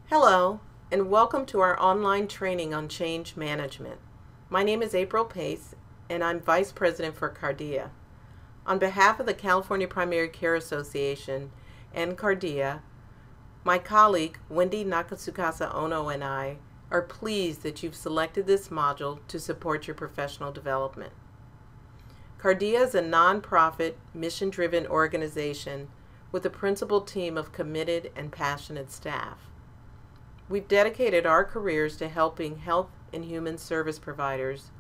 Hello, and welcome to our online training on change management. My name is April Pace, and I'm Vice President for CARDIA. On behalf of the California Primary Care Association and CARDIA, my colleague Wendy Nakasukasa Ono and I are pleased that you've selected this module to support your professional development. CARDIA is a nonprofit, mission-driven organization with a principal team of committed and passionate staff. We've dedicated our careers to helping health and human service providers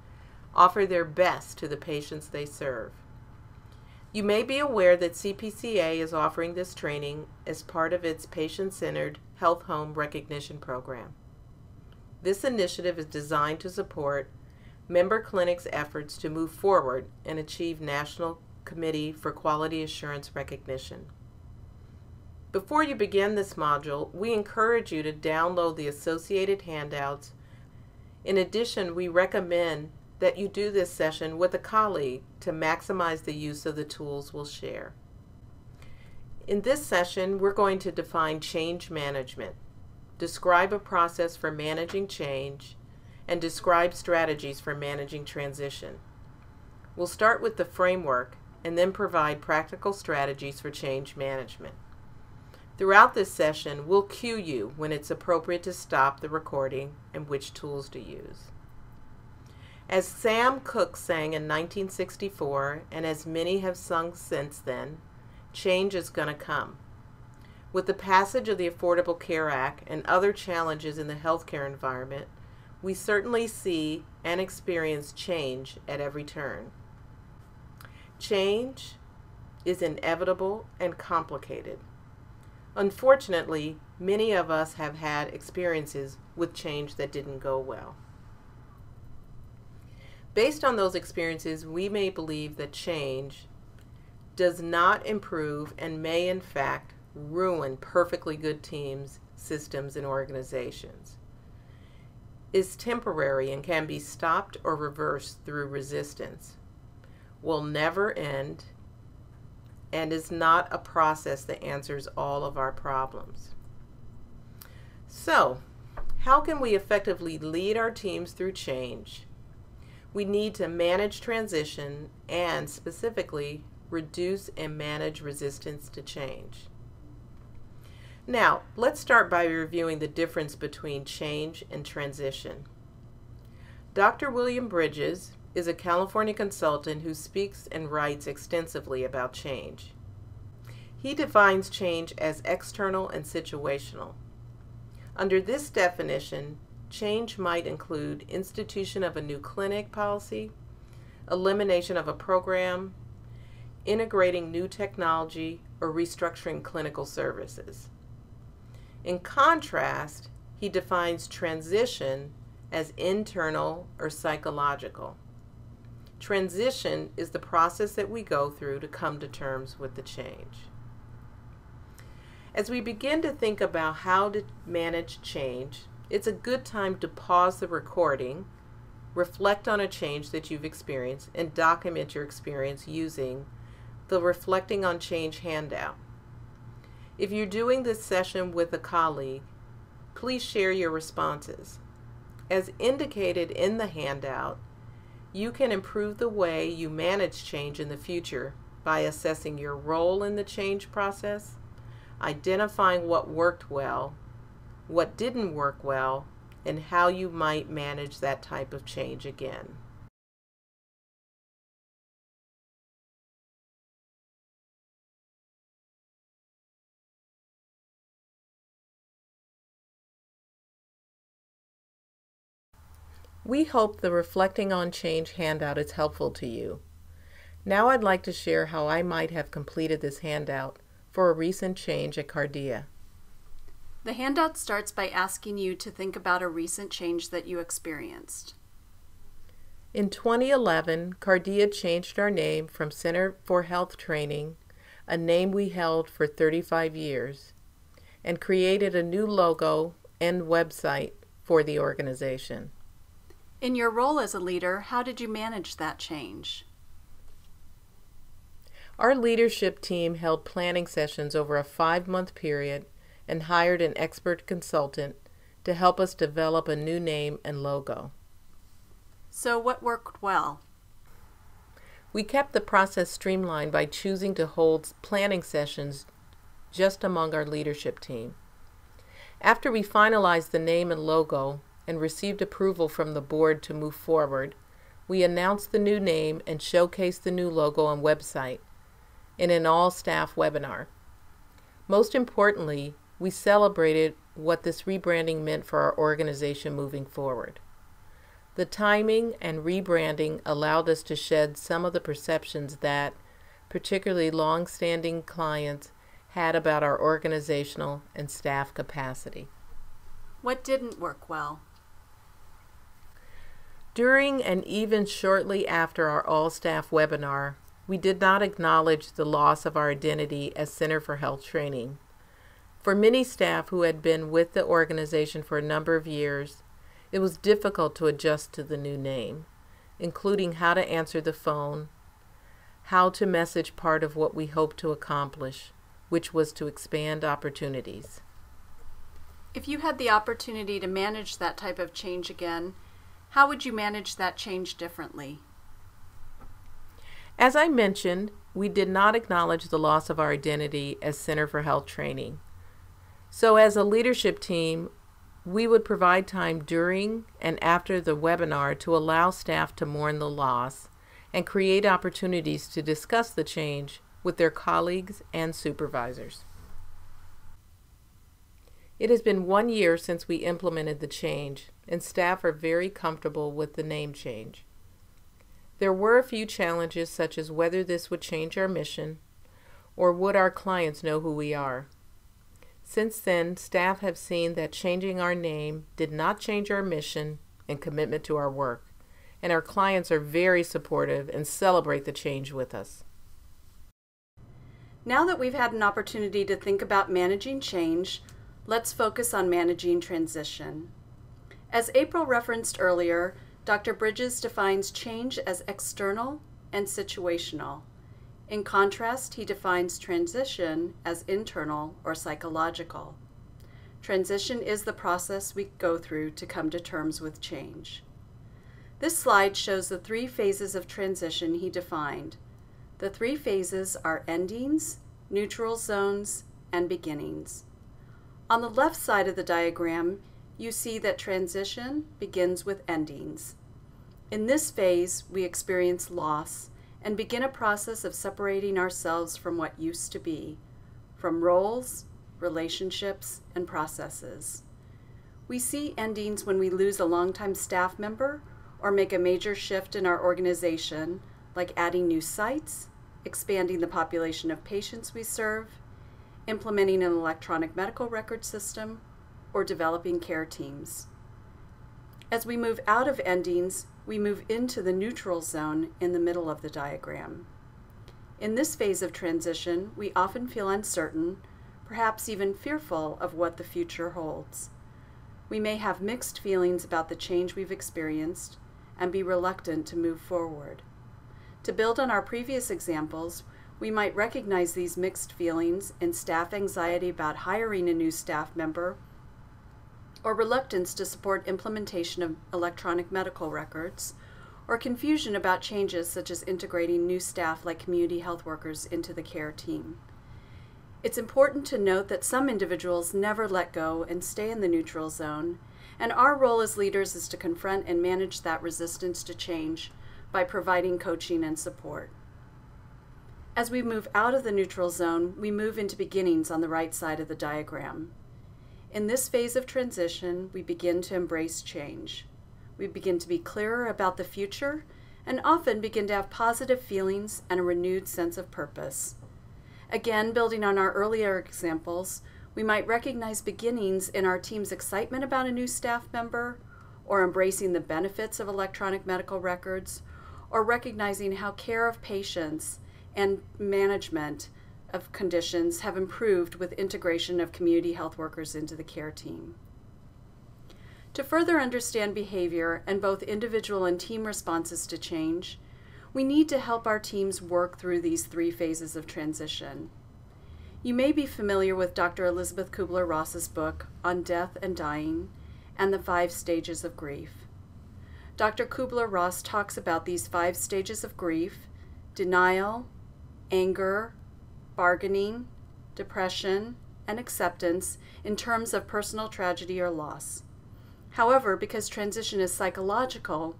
offer their best to the patients they serve. You may be aware that CPCA is offering this training as part of its patient-centered health home recognition program. This initiative is designed to support member clinics' efforts to move forward and achieve National Committee for Quality Assurance recognition. Before you begin this module, we encourage you to download the associated handouts. In addition, we recommend that you do this session with a colleague to maximize the use of the tools we'll share. In this session, we're going to define change management, describe a process for managing change, and describe strategies for managing transition. We'll start with the framework and then provide practical strategies for change management. Throughout this session, we'll cue you when it's appropriate to stop the recording and which tools to use. As Sam Cooke sang in 1964, and as many have sung since then, change is going to come. With the passage of the Affordable Care Act and other challenges in the healthcare environment, we certainly see and experience change at every turn. Change is inevitable and complicated. Unfortunately, many of us have had experiences with change that didn't go well. Based on those experiences, we may believe that change does not improve and may in fact ruin perfectly good teams, systems, and organizations, is temporary and can be stopped or reversed through resistance, will never end, and is not a process that answers all of our problems. So, how can we effectively lead our teams through change? We need to manage transition and, specifically, reduce and manage resistance to change. Now, let's start by reviewing the difference between change and transition. Dr. William Bridges is a California consultant who speaks and writes extensively about change. He defines change as external and situational. Under this definition, change might include institution of a new clinic policy, elimination of a program, integrating new technology, or restructuring clinical services. In contrast, he defines transition as internal or psychological. Transition is the process that we go through to come to terms with the change. As we begin to think about how to manage change, it's a good time to pause the recording, reflect on a change that you've experienced, and document your experience using the Reflecting on Change handout. If you're doing this session with a colleague, please share your responses. As indicated in the handout, you can improve the way you manage change in the future by assessing your role in the change process, identifying what worked well, what didn't work well, and how you might manage that type of change again. We hope the Reflecting on Change handout is helpful to you. Now I'd like to share how I might have completed this handout for a recent change at CARDIA. The handout starts by asking you to think about a recent change that you experienced. In 2011, CARDIA changed our name from Center for Health Training, a name we held for 35 years, and created a new logo and website for the organization. In your role as a leader, how did you manage that change? Our leadership team held planning sessions over a 5-month period and hired an expert consultant to help us develop a new name and logo. So what worked well? We kept the process streamlined by choosing to hold planning sessions just among our leadership team. After we finalized the name and logo and received approval from the board to move forward, we announced the new name and showcased the new logo and website in an all-staff webinar. Most importantly, we celebrated what this rebranding meant for our organization moving forward. The timing and rebranding allowed us to shed some of the perceptions that particularly long-standing clients had about our organizational and staff capacity. What didn't work well? During and even shortly after our all-staff webinar, we did not acknowledge the loss of our identity as Center for Health Training. For many staff who had been with the organization for a number of years, it was difficult to adjust to the new name, including how to answer the phone, how to message part of what we hoped to accomplish, which was to expand opportunities. If you had the opportunity to manage that type of change again, how would you manage that change differently? As I mentioned, we did not acknowledge the loss of our identity as Center for Health Training. So as a leadership team, we would provide time during and after the webinar to allow staff to mourn the loss and create opportunities to discuss the change with their colleagues and supervisors. It has been 1 year since we implemented the change, and staff are very comfortable with the name change. There were a few challenges, such as whether this would change our mission or would our clients know who we are. Since then, staff have seen that changing our name did not change our mission and commitment to our work, and our clients are very supportive and celebrate the change with us. Now that we've had an opportunity to think about managing change, let's focus on managing transition. As April referenced earlier, Dr. Bridges defines change as external and situational. In contrast, he defines transition as internal or psychological. Transition is the process we go through to come to terms with change. This slide shows the 3 phases of transition he defined. The 3 phases are endings, neutral zones, and beginnings. On the left side of the diagram, you see that transition begins with endings. In this phase, we experience loss and begin a process of separating ourselves from what used to be, from roles, relationships, and processes. We see endings when we lose a longtime staff member or make a major shift in our organization, like adding new sites, expanding the population of patients we serve, implementing an electronic medical record system, or developing care teams. As we move out of endings, we move into the neutral zone in the middle of the diagram. In this phase of transition, we often feel uncertain, perhaps even fearful of what the future holds. We may have mixed feelings about the change we've experienced and be reluctant to move forward. To build on our previous examples, we might recognize these mixed feelings in staff anxiety about hiring a new staff member, or reluctance to support implementation of electronic medical records, or confusion about changes such as integrating new staff like community health workers into the care team. It's important to note that some individuals never let go and stay in the neutral zone, and our role as leaders is to confront and manage that resistance to change by providing coaching and support. As we move out of the neutral zone, we move into beginnings on the right side of the diagram. In this phase of transition, we begin to embrace change. We begin to be clearer about the future and often begin to have positive feelings and a renewed sense of purpose. Again, building on our earlier examples, we might recognize beginnings in our team's excitement about a new staff member, or embracing the benefits of electronic medical records, or recognizing how care of patients and management of conditions have improved with integration of community health workers into the care team. To further understand behavior and both individual and team responses to change, we need to help our teams work through these 3 phases of transition. You may be familiar with Dr. Elizabeth Kubler-Ross's book on death and dying and the 5 stages of grief. Dr. Kubler-Ross talks about these 5 stages of grief: denial, anger, bargaining, depression, and acceptance in terms of personal tragedy or loss. However, because transition is psychological,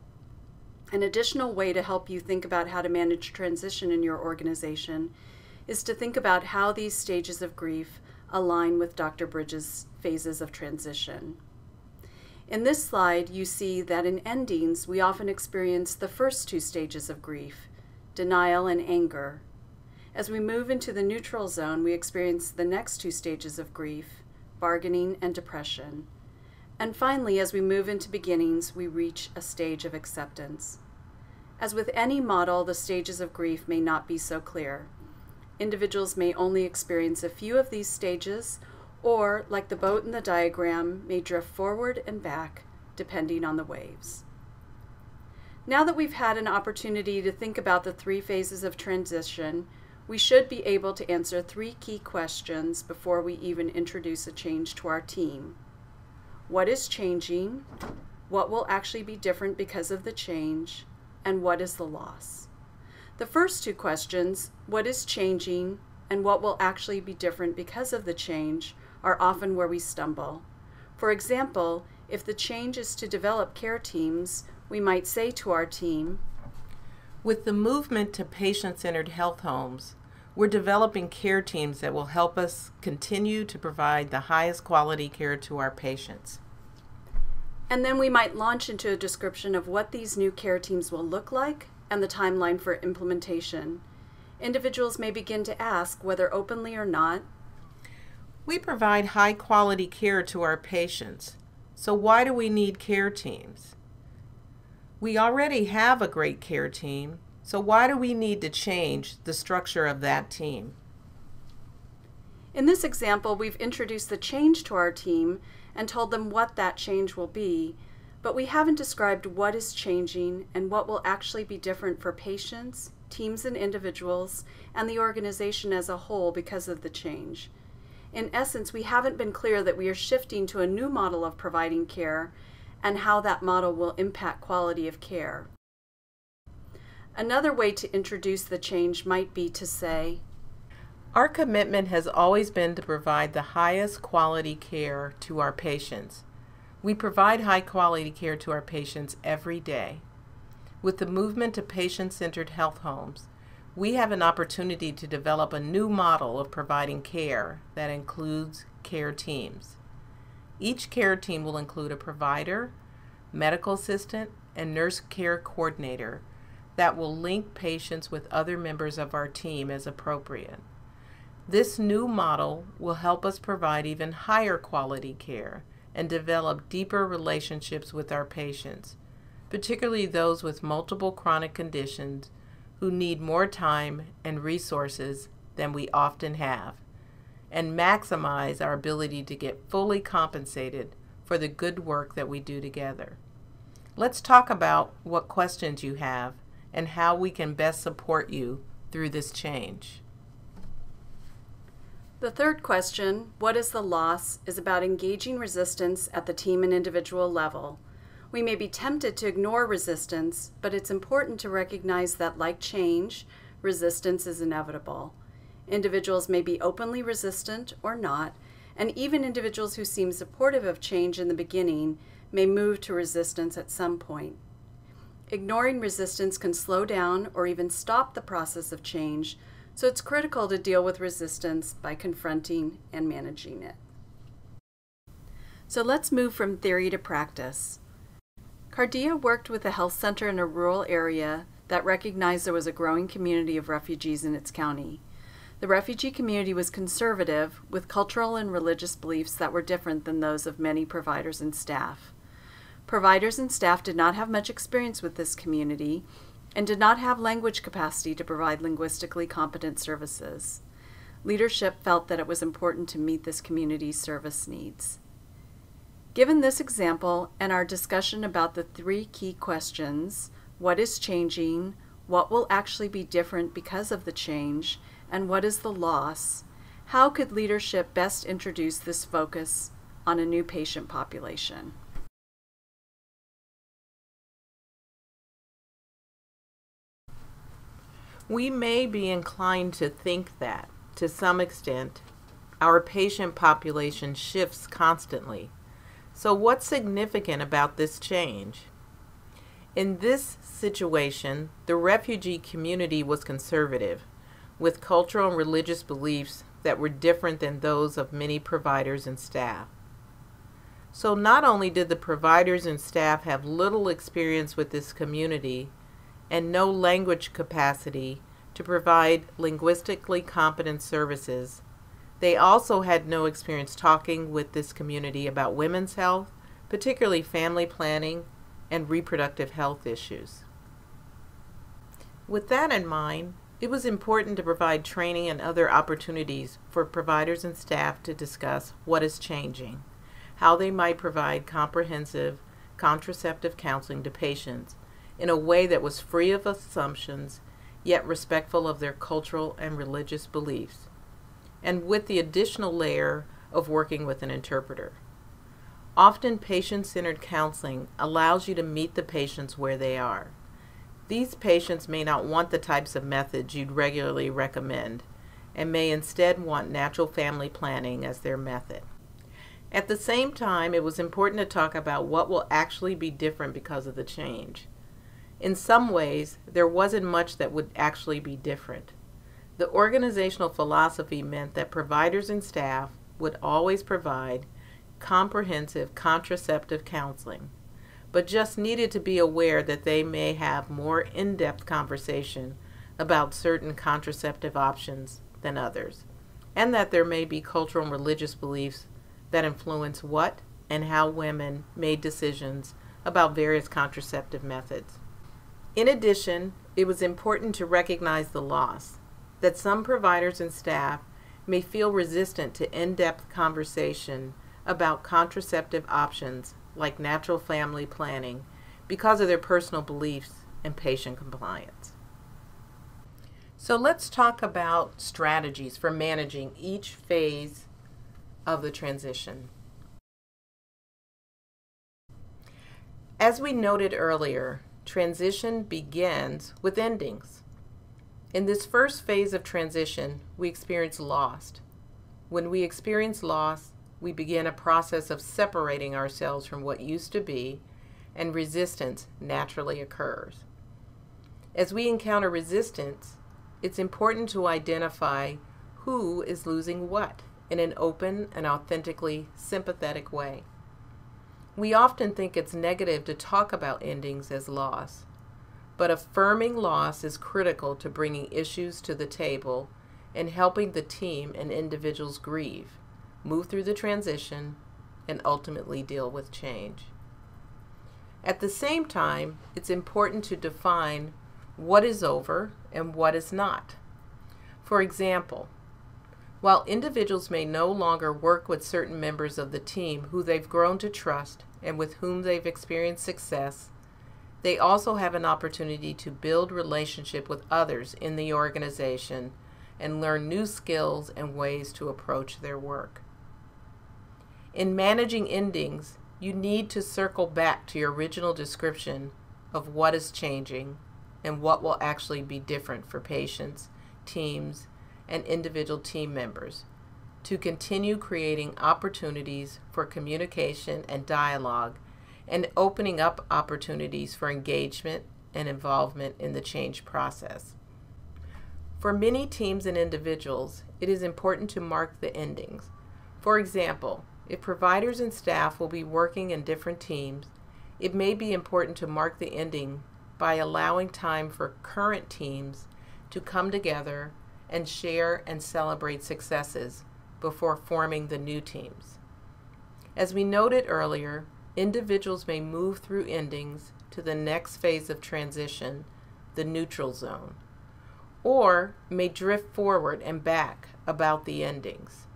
an additional way to help you think about how to manage transition in your organization is to think about how these stages of grief align with Dr. Bridges' phases of transition. In this slide, you see that in endings, we often experience the first 2 stages of grief, denial and anger. As we move into the neutral zone, we experience the next 2 stages of grief, bargaining and depression. And finally, as we move into beginnings, we reach a stage of acceptance. As with any model, the stages of grief may not be so clear. Individuals may only experience a few of these stages, or, like the boat in the diagram, may drift forward and back, depending on the waves. Now that we've had an opportunity to think about the 3 phases of transition, we should be able to answer 3 key questions before we even introduce a change to our team. What is changing? What will actually be different because of the change? And what is the loss? The first 2 questions, what is changing and what will actually be different because of the change, are often where we stumble. For example, if the change is to develop care teams, we might say to our team, with the movement to patient-centered health homes, we're developing care teams that will help us continue to provide the highest quality care to our patients. And then we might launch into a description of what these new care teams will look like and the timeline for implementation. Individuals may begin to ask, whether openly or not, we provide high-quality care to our patients, so why do we need care teams? We already have a great care team, so why do we need to change the structure of that team? In this example, we've introduced the change to our team and told them what that change will be, but we haven't described what is changing and what will actually be different for patients, teams and individuals, and the organization as a whole because of the change. In essence, we haven't been clear that we are shifting to a new model of providing care and how that model will impact quality of care. Another way to introduce the change might be to say, our commitment has always been to provide the highest quality care to our patients. We provide high quality care to our patients every day. With the movement to patient-centered health homes, we have an opportunity to develop a new model of providing care that includes care teams. Each care team will include a provider, medical assistant, and nurse care coordinator that will link patients with other members of our team as appropriate. This new model will help us provide even higher quality care and develop deeper relationships with our patients, particularly those with multiple chronic conditions who need more time and resources than we often have, and maximize our ability to get fully compensated for the good work that we do together. Let's talk about what questions you have and how we can best support you through this change. The third question, what is the loss, is about engaging resistance at the team and individual level. We may be tempted to ignore resistance, but it's important to recognize that, like change, resistance is inevitable. Individuals may be openly resistant or not, and even individuals who seem supportive of change in the beginning may move to resistance at some point. Ignoring resistance can slow down or even stop the process of change, so it's critical to deal with resistance by confronting and managing it. So let's move from theory to practice. CARDIA worked with a health center in a rural area that recognized there was a growing community of refugees in its county. The refugee community was conservative, with cultural and religious beliefs that were different than those of many providers and staff. Providers and staff did not have much experience with this community and did not have language capacity to provide linguistically competent services. Leadership felt that it was important to meet this community's service needs. Given this example and our discussion about the 3 key questions, what is changing, what will actually be different because of the change, and what is the loss, How could leadership best introduce this focus on a new patient population? We may be inclined to think that, to some extent, our patient population shifts constantly. So what's significant about this change? In this situation, the refugee community was conservative, with cultural and religious beliefs that were different than those of many providers and staff. So not only did the providers and staff have little experience with this community and no language capacity to provide linguistically competent services, they also had no experience talking with this community about women's health, particularly family planning and reproductive health issues. With that in mind, it was important to provide training and other opportunities for providers and staff to discuss what is changing, how they might provide comprehensive contraceptive counseling to patients in a way that was free of assumptions, yet respectful of their cultural and religious beliefs, and with the additional layer of working with an interpreter. Often, patient-centered counseling allows you to meet the patients where they are. These patients may not want the types of methods you'd regularly recommend, and may instead want natural family planning as their method. At the same time, it was important to talk about what will actually be different because of the change. In some ways, there wasn't much that would actually be different. The organizational philosophy meant that providers and staff would always provide comprehensive contraceptive counseling, but just needed to be aware that they may have more in-depth conversation about certain contraceptive options than others, and that there may be cultural and religious beliefs that influence what and how women made decisions about various contraceptive methods. In addition, it was important to recognize the loss, that some providers and staff may feel resistant to in-depth conversation about contraceptive options like natural family planning because of their personal beliefs and patient compliance. So let's talk about strategies for managing each phase of the transition. As we noted earlier, transition begins with endings. In this first phase of transition, we experience loss. When we experience loss, we begin a process of separating ourselves from what used to be, and resistance naturally occurs. As we encounter resistance, it's important to identify who is losing what in an open and authentically sympathetic way. We often think it's negative to talk about endings as loss, but affirming loss is critical to bringing issues to the table and helping the team and individuals grieve, move through the transition, and ultimately deal with change. At the same time, it's important to define what is over and what is not. For example, while individuals may no longer work with certain members of the team who they've grown to trust and with whom they've experienced success, they also have an opportunity to build relationship with others in the organization and learn new skills and ways to approach their work. In managing endings, you need to circle back to your original description of what is changing and what will actually be different for patients, teams, and individual team members to continue creating opportunities for communication and dialogue and opening up opportunities for engagement and involvement in the change process. For many teams and individuals, it is important to mark the endings. For example, if providers and staff will be working in different teams, it may be important to mark the ending by allowing time for current teams to come together and share and celebrate successes before forming the new teams. As we noted earlier, individuals may move through endings to the next phase of transition, the neutral zone, or may drift forward and back about the endings.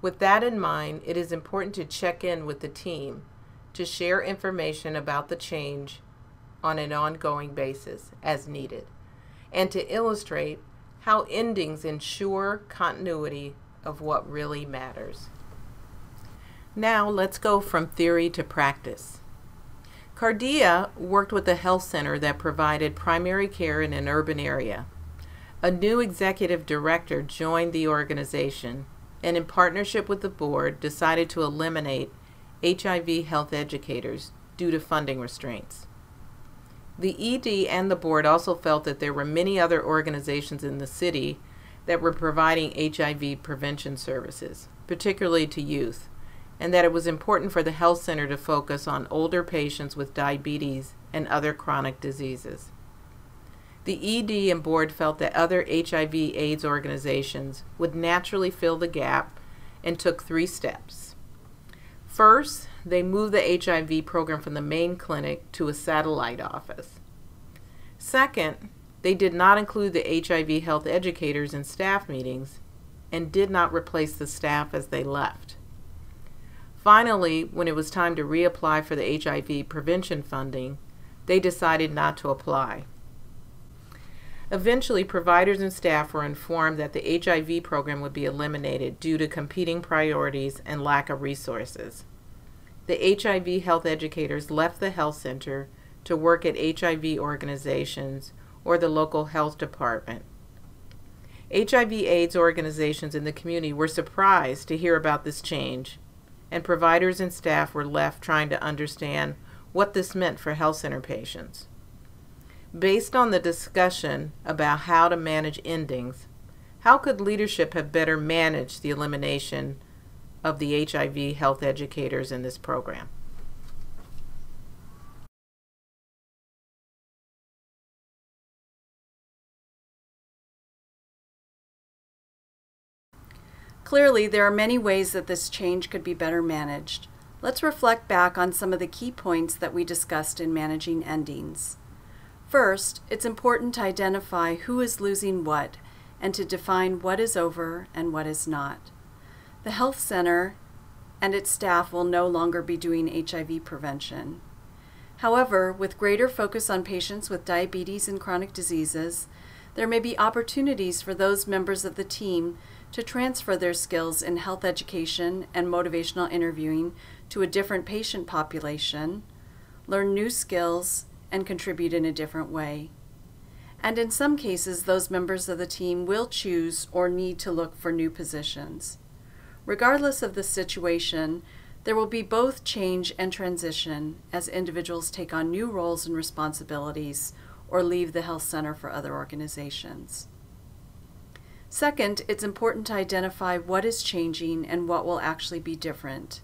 With that in mind, it is important to check in with the team to share information about the change on an ongoing basis as needed, and to illustrate how endings ensure continuity of what really matters. Now let's go from theory to practice. CARDIA worked with a health center that provided primary care in an urban area. A new executive director joined the organization and in partnership with the board decided to eliminate HIV health educators due to funding restraints. The ED and the board also felt that there were many other organizations in the city that were providing HIV prevention services, particularly to youth, and that it was important for the health center to focus on older patients with diabetes and other chronic diseases. The ED and board felt that other HIV/AIDS organizations would naturally fill the gap and took 3 steps. First, they moved the HIV program from the main clinic to a satellite office. Second, they did not include the HIV health educators in staff meetings and did not replace the staff as they left. Finally, when it was time to reapply for the HIV prevention funding, they decided not to apply. Eventually, providers and staff were informed that the HIV program would be eliminated due to competing priorities and lack of resources. The HIV health educators left the health center to work at HIV organizations or the local health department. HIV/AIDS organizations in the community were surprised to hear about this change, and providers and staff were left trying to understand what this meant for health center patients. Based on the discussion about how to manage endings, how could leadership have better managed the elimination of the HIV health educators in this program? Clearly, there are many ways that this change could be better managed. Let's reflect back on some of the key points that we discussed in managing endings. First, it's important to identify who is losing what and to define what is over and what is not. The health center and its staff will no longer be doing HIV prevention. However, with greater focus on patients with diabetes and chronic diseases, there may be opportunities for those members of the team to transfer their skills in health education and motivational interviewing to a different patient population, learn new skills, and contribute in a different way. And in some cases, those members of the team will choose or need to look for new positions. Regardless of the situation, there will be both change and transition as individuals take on new roles and responsibilities or leave the health center for other organizations. Second, it's important to identify what is changing and what will actually be different.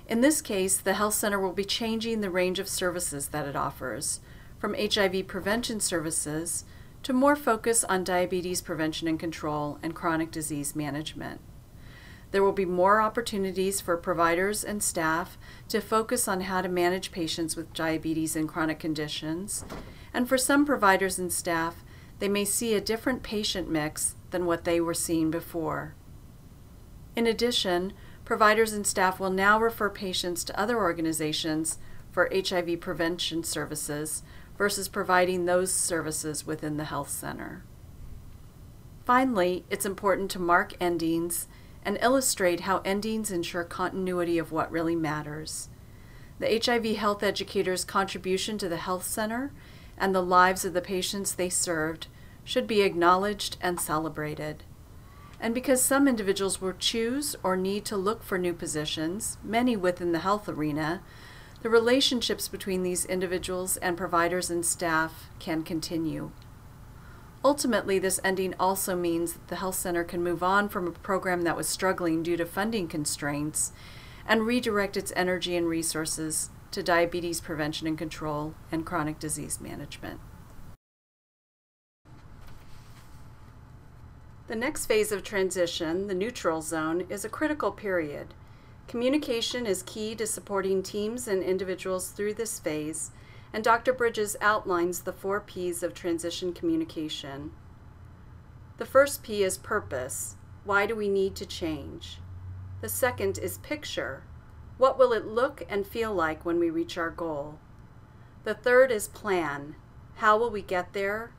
In this case, the health center will be changing the range of services that it offers, from HIV prevention services to more focus on diabetes prevention and control and chronic disease management. There will be more opportunities for providers and staff to focus on how to manage patients with diabetes and chronic conditions, and for some providers and staff, they may see a different patient mix than what they were seeing before. In addition, providers and staff will now refer patients to other organizations for HIV prevention services versus providing those services within the health center. Finally, it's important to mark endings and illustrate how endings ensure continuity of what really matters. The HIV health educators' contribution to the health center and the lives of the patients they served should be acknowledged and celebrated. And because some individuals will choose or need to look for new positions, many within the health arena, the relationships between these individuals and providers and staff can continue. Ultimately, this ending also means that the health center can move on from a program that was struggling due to funding constraints and redirect its energy and resources to diabetes prevention and control and chronic disease management. The next phase of transition, the neutral zone, is a critical period. Communication is key to supporting teams and individuals through this phase, and Dr. Bridges outlines the 4 P's of transition communication. The first P is purpose. Why do we need to change? The second is picture. What will it look and feel like when we reach our goal? The third is plan. How will we get there,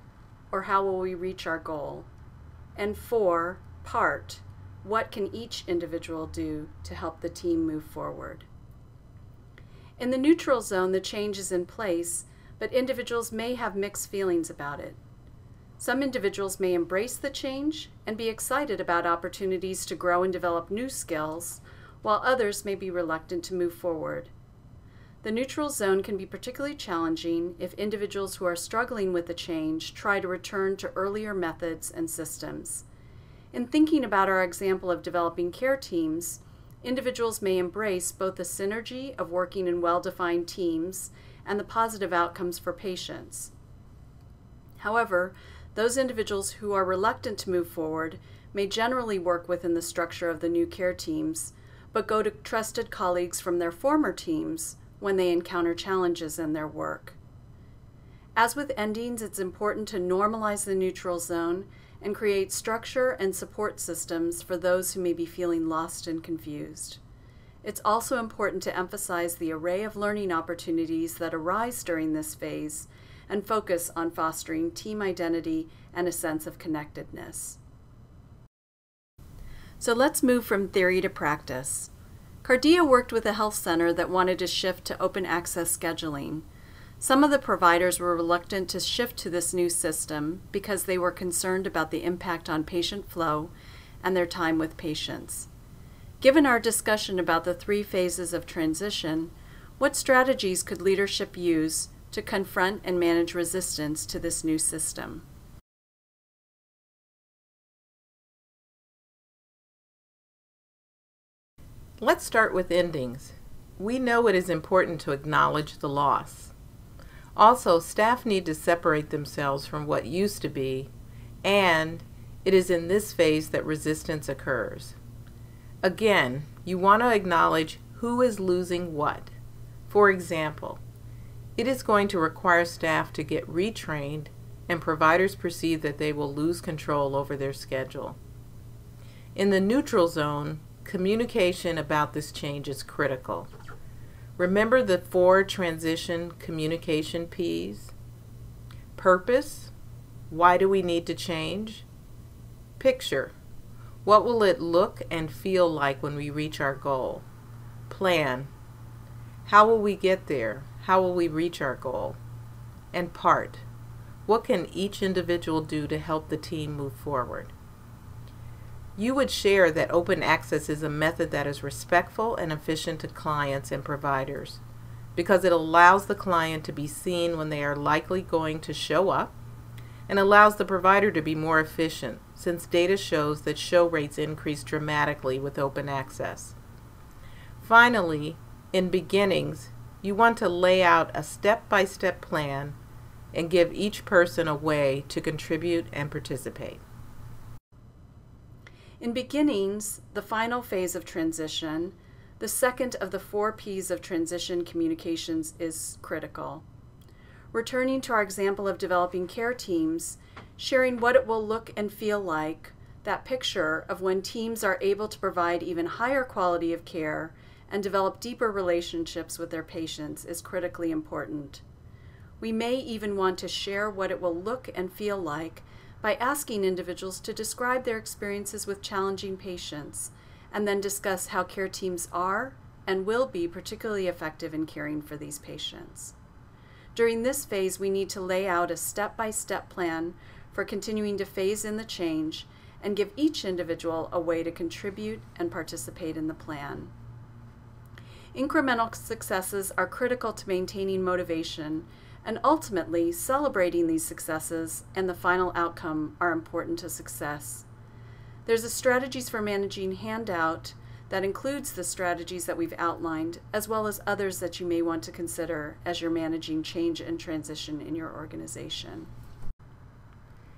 or how will we reach our goal? And 4, part. what can each individual do to help the team move forward? In the neutral zone, the change is in place, but individuals may have mixed feelings about it. Some individuals may embrace the change and be excited about opportunities to grow and develop new skills, while others may be reluctant to move forward. The neutral zone can be particularly challenging if individuals who are struggling with the change try to return to earlier methods and systems. In thinking about our example of developing care teams, individuals may embrace both the synergy of working in well-defined teams and the positive outcomes for patients. However, those individuals who are reluctant to move forward may generally work within the structure of the new care teams, but go to trusted colleagues from their former teams when they encounter challenges in their work. As with endings, it's important to normalize the neutral zone and create structure and support systems for those who may be feeling lost and confused. It's also important to emphasize the array of learning opportunities that arise during this phase and focus on fostering team identity and a sense of connectedness. So let's move from theory to practice. CARDIA worked with a health center that wanted to shift to open access scheduling. Some of the providers were reluctant to shift to this new system because they were concerned about the impact on patient flow and their time with patients. Given our discussion about the 3 phases of transition, what strategies could leadership use to confront and manage resistance to this new system? Let's start with endings. We know it is important to acknowledge the loss. Also, staff need to separate themselves from what used to be, and it is in this phase that resistance occurs. Again, you want to acknowledge who is losing what. For example, it is going to require staff to get retrained and providers perceive that they will lose control over their schedule. In the neutral zone, communication about this change is critical. Remember the 4 transition communication P's? Purpose, why do we need to change? Picture, what will it look and feel like when we reach our goal? Plan, how will we get there? How will we reach our goal? And part, what can each individual do to help the team move forward? You would share that open access is a method that is respectful and efficient to clients and providers because it allows the client to be seen when they are likely going to show up and allows the provider to be more efficient since data shows that show rates increase dramatically with open access. Finally, in beginnings, you want to lay out a step-by-step plan and give each person a way to contribute and participate. In beginnings, the final phase of transition, the second of the 4 P's of transition communications is critical. Returning to our example of developing care teams, sharing what it will look and feel like, that picture of when teams are able to provide even higher quality of care and develop deeper relationships with their patients is critically important. We may even want to share what it will look and feel like by asking individuals to describe their experiences with challenging patients and then discuss how care teams are and will be particularly effective in caring for these patients. During this phase, we need to lay out a step-by-step plan for continuing to phase in the change and give each individual a way to contribute and participate in the plan. Incremental successes are critical to maintaining motivation, and ultimately, celebrating these successes and the final outcome are important to success. There's a strategies for managing handout that includes the strategies that we've outlined, as well as others that you may want to consider as you're managing change and transition in your organization.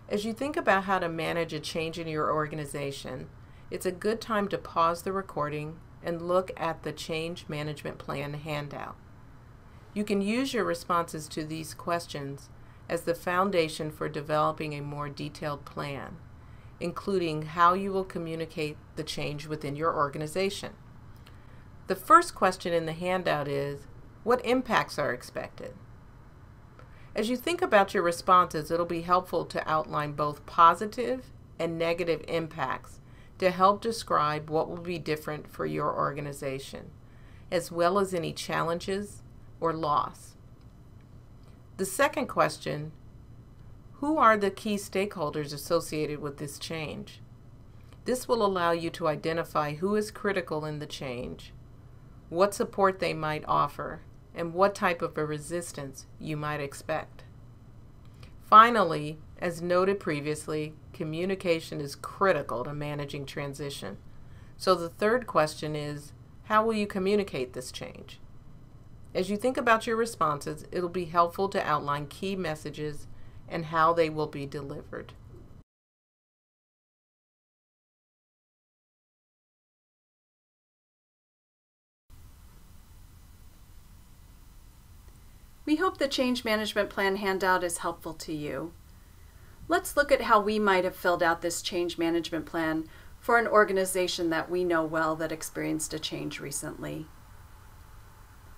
As you think about how to manage a change in your organization, it's a good time to pause the recording and look at the Change Management Plan handout. You can use your responses to these questions as the foundation for developing a more detailed plan, including how you will communicate the change within your organization. The first question in the handout is, what impacts are expected? As you think about your responses, it'll be helpful to outline both positive and negative impacts to help describe what will be different for your organization, as well as any challenges or loss. The second question: who are the key stakeholders associated with this change? This will allow you to identify who is critical in the change, what support they might offer, and what type of a resistance you might expect. Finally, as noted previously, communication is critical to managing transition. So the third question is, how will you communicate this change? As you think about your responses, it'll be helpful to outline key messages and how they will be delivered. We hope the Change Management Plan handout is helpful to you. Let's look at how we might have filled out this change management plan for an organization that we know well that experienced a change recently.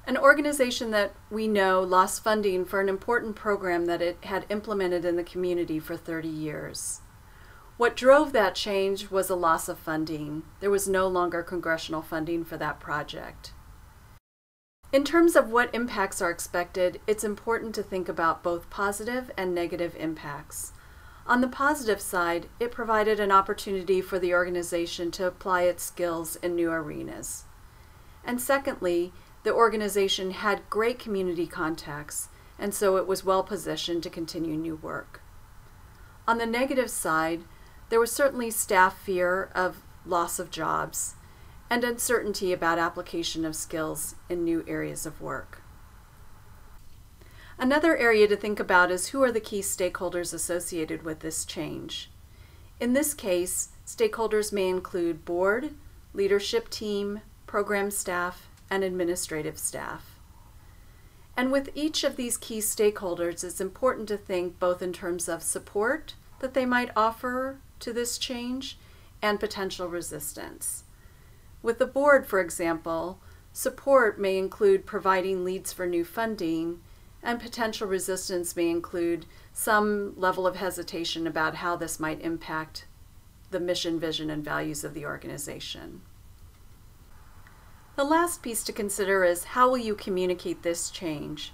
An organization that we know lost funding for an important program that it had implemented in the community for 30 years. What drove that change was a loss of funding. There was no longer congressional funding for that project. In terms of what impacts are expected, it's important to think about both positive and negative impacts. On the positive side, it provided an opportunity for the organization to apply its skills in new arenas. And secondly, the organization had great community contacts, and so it was well positioned to continue new work. On the negative side, there was certainly staff fear of loss of jobs and uncertainty about application of skills in new areas of work. Another area to think about is who are the key stakeholders associated with this change. In this case, stakeholders may include board, leadership team, program staff, and administrative staff. And with each of these key stakeholders, it's important to think both in terms of support that they might offer to this change and potential resistance. With the board, for example, support may include providing leads for new funding, and potential resistance may include some level of hesitation about how this might impact the mission, vision, and values of the organization. The last piece to consider is how will you communicate this change?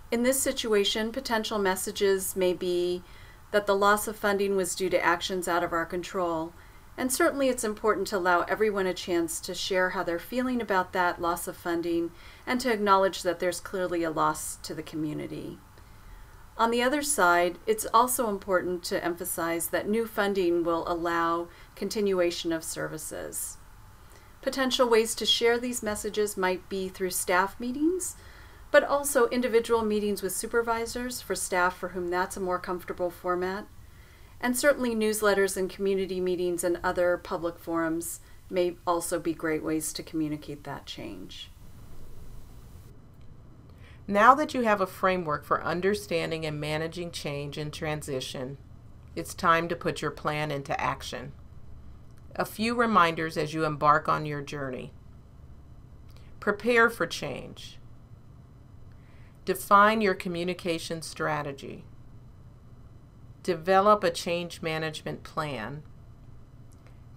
In this situation, potential messages may be that the loss of funding was due to actions out of our control, and certainly it's important to allow everyone a chance to share how they're feeling about that loss of funding and to acknowledge that there's clearly a loss to the community. On the other side, it's also important to emphasize that new funding will allow continuation of services. Potential ways to share these messages might be through staff meetings, but also individual meetings with supervisors for staff for whom that's a more comfortable format. And certainly newsletters and community meetings and other public forums may also be great ways to communicate that change. Now that you have a framework for understanding and managing change and transition, it's time to put your plan into action. A few reminders as you embark on your journey. Prepare for change. Define your communication strategy. Develop a change management plan.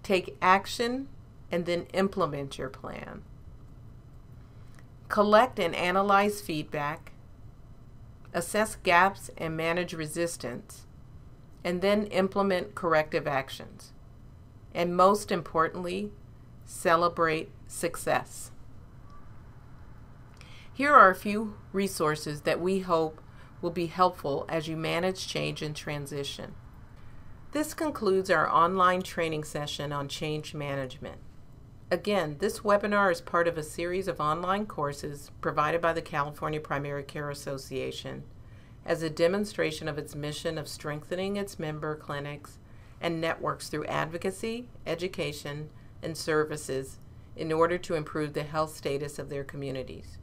Take action and then implement your plan. Collect and analyze feedback. Assess gaps and manage resistance. And then implement corrective actions. And most importantly, celebrate success. Here are a few resources that we hope will be helpful as you manage change and transition. This concludes our online training session on change management. Again, this webinar is part of a series of online courses provided by the California Primary Care Association as a demonstration of its mission of strengthening its member clinics and networks through advocacy, education, and services in order to improve the health status of their communities.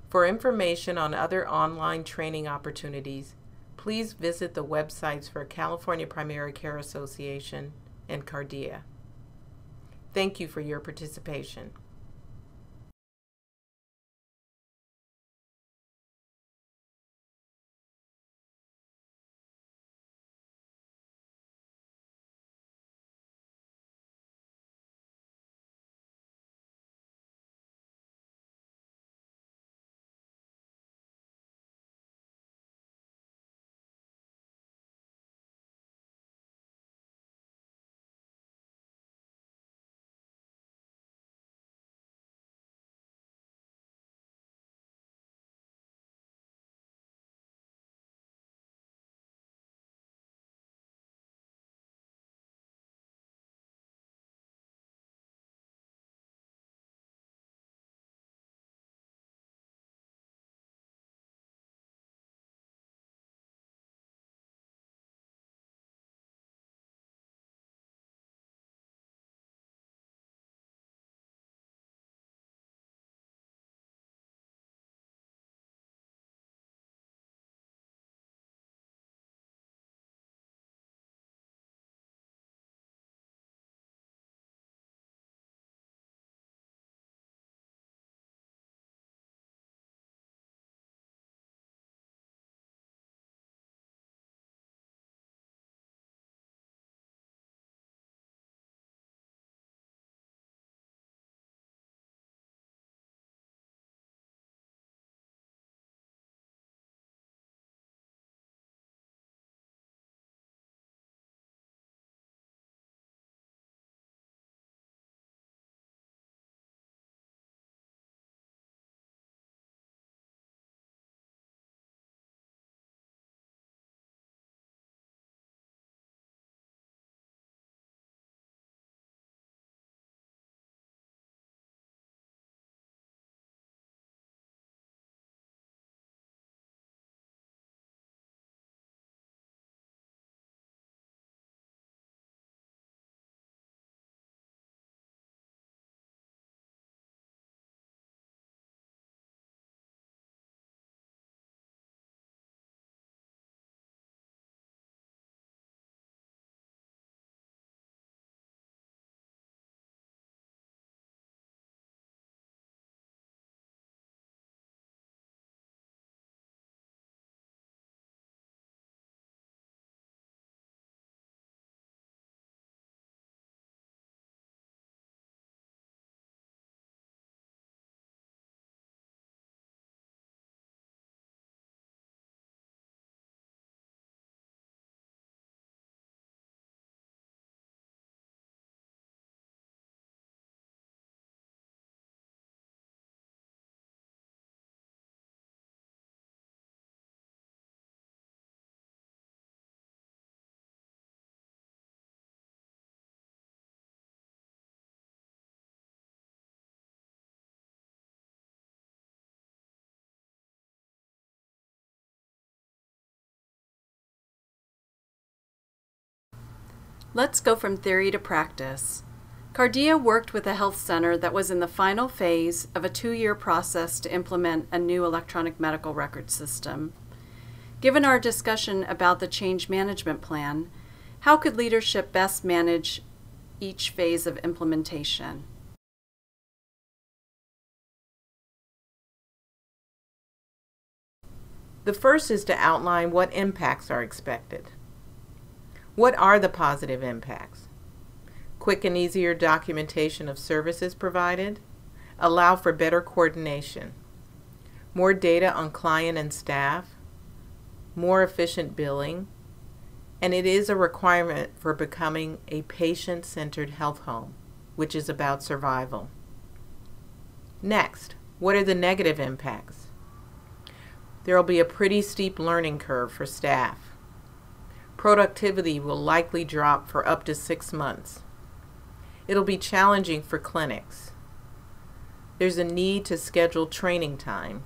For information on other online training opportunities, please visit the websites for California Primary Care Association and CARDIA. Thank you for your participation. Let's go from theory to practice. Cardia worked with a health center that was in the final phase of a 2-year process to implement a new electronic medical record system. Given our discussion about the change management plan, how could leadership best manage each phase of implementation? The first is to outline what impacts are expected. What are the positive impacts? Quick and easier documentation of services provided, allow for better coordination, more data on client and staff, more efficient billing, and it is a requirement for becoming a patient-centered health home, which is about survival. Next, what are the negative impacts? There will be a pretty steep learning curve for staff. Productivity will likely drop for up to 6 months. It'll be challenging for clinics. There's a need to schedule training time,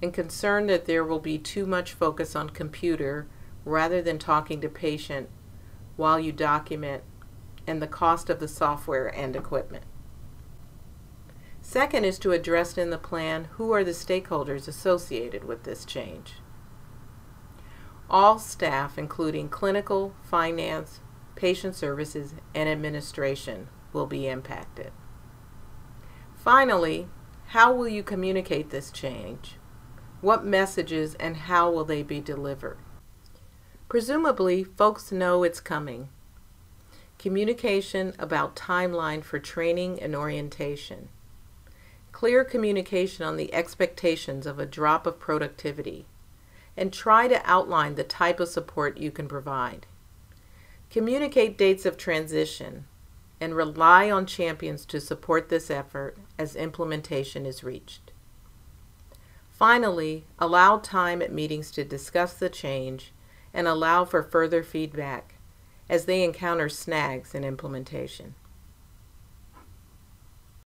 and concern that there will be too much focus on computer rather than talking to patient while you document, and the cost of the software and equipment. Second is to address in the plan who are the stakeholders associated with this change. All staff, including clinical, finance, patient services, and administration, will be impacted. Finally, how will you communicate this change? What messages and how will they be delivered? Presumably, folks know it's coming. Communication about timeline for training and orientation. Clear communication on the expectations of a drop of productivity, and try to outline the type of support you can provide. Communicate dates of transition, and rely on champions to support this effort as implementation is reached. Finally, allow time at meetings to discuss the change and allow for further feedback as they encounter snags in implementation.